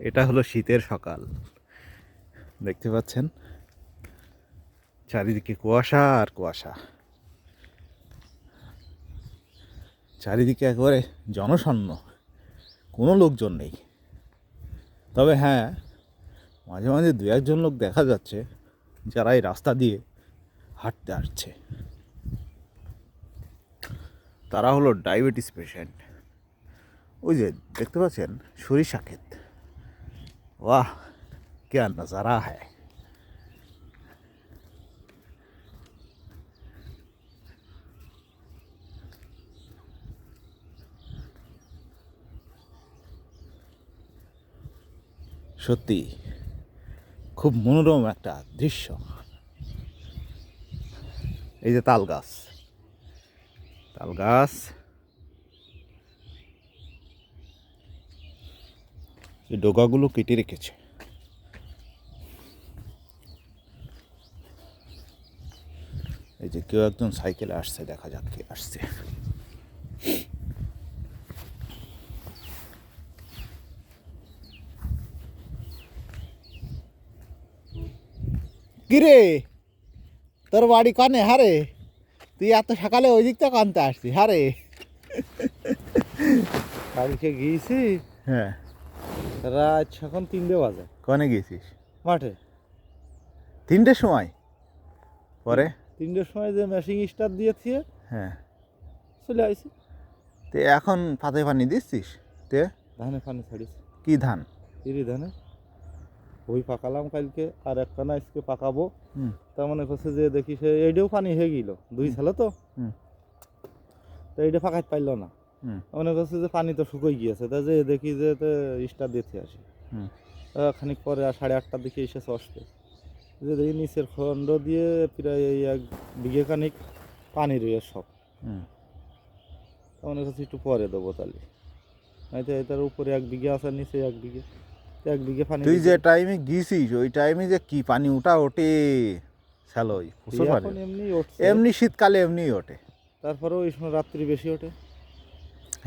এটা হলো শীতের সকাল, দেখতে পাচ্ছেন চারিদিকে কুয়াশা আর কুয়াশা, চারিদিকে একেবারে জনশূন্য, কোনো লোকজন নেই। তবে হ্যাঁ, মাঝে মাঝে দু একজন লোক দেখা যাচ্ছে যারা এই রাস্তা দিয়ে হাঁটতে আসছে। তারা হলো ডায়াবেটিস পেশেন্ট। ওই যে দেখতে পাচ্ছেন সরিষা ক্ষেত, वाह क्या नज़ारा है। সত্যি খুব মনোরম একটা দৃশ্য। এই যে তাল গাছ, তাল গাছ, এই ডোগাগুলো কেটে রেখেছে। এই যে কেউ একজন সাইকেলে আসছে, দেখা যাক কে আসছে। কিরে, তোর বাড়ি কানে? হারে, তুই এত সকালে ওই দিকটা কানতে আসছি? হারে, কালকে গিয়েছি, হ্যাঁ, রাত এখন 3টে বাজে। কনে গেছিস? মাঠে 3টের সময়। পরে 3টের সময় যে মেশিন স্টার্ট দিয়েছি, হ্যাঁ, চলে আইছি। তে এখন পাতে পানি দিচ্ছিস? তে ধানে পানি ছাড়িয়েছি। কি ধান? ইরি ধানে ওই পাকালাম কালকে, আর একখানা আজকে পাকাবো। তার মনে করছে যে দেখি সে এইটাও পানি হয়ে গেল, 2 ছেলে তো, তো এইটা ফাঁকাইতে পারলো না। মনে করছে যে পানি তো শুকিয়ে গিয়েছে, তা যে দেখি যে স্টার্ট দিতে আসি। খানিক পরে 8:30টার দিকে এসে চসবে, যে দেখি নিচের খণ্ড দিয়ে প্রায় এই 1 বিঘে খানিক পানি রয়ে সব। মনে করছি একটু পরে দেবো, তাহলে হয়তো এটার উপরে 1 বিঘে আছে, নিচে 1 বিঘে, 1 বিঘে পানি। তুই যে টাইমে গিয়েছিস ওই টাইমে যে কি পানি ওঠে স্যালোই, এমনি উঠছে, এমনি শীতকালে এমনি ওঠে। তারপরেও এই সময় রাত্রি বেশি ওঠে।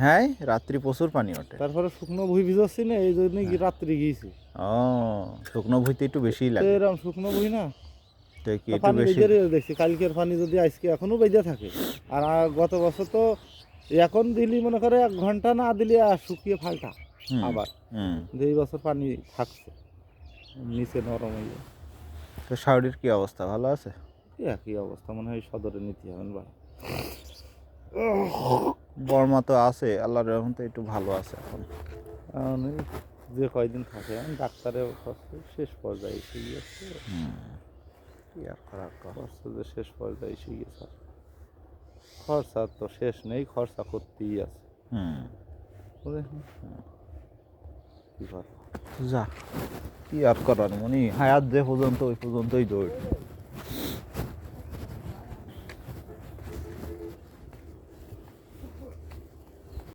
হ্যাঁ, রাত্রি প্রচুর পানি ওঠে। তারপরে শুকনো ভুঁই ভিজাচ্ছি না, এই জন্যই রাত্রি গিয়েছি। ও, শুকনো ভুঁইতে একটু বেশিই লাগে। এরকম শুকনো ভুঁই না, তো কি একটু পানি বেশি বেঁধে দেখছি। কালকের পানি যদি আজকে এখনো বেঁধে থাকে, আর গত বছর তো এখন দিলি মনে করে 1 ঘন্টা না দিলে আর শুকিয়ে ফাল্টা আবার। এই বছর পানি থাকছে নিচে নরম হয়ে। তো শাওরির কি অবস্থা, ভালো আছে? একই অবস্থা, মনে হয় সদরে নিতে হবেন বা। বর্মা তো আছে, আল্লাহর রহমতে একটু ভালো আছে এখন। যে কয়দিন থাকে ডাক্তারের শেষ পর্যায়ে এসে গিয়েছে। কি আর খারাপ খরচা যে শেষ পর্যায়ে এসে গিয়েছে, খরচা তো শেষ নেই, খরচা করতেই আছে। যা কি আর করার, মনি হায়াত যে পর্যন্ত ওই পর্যন্তই দৌড়।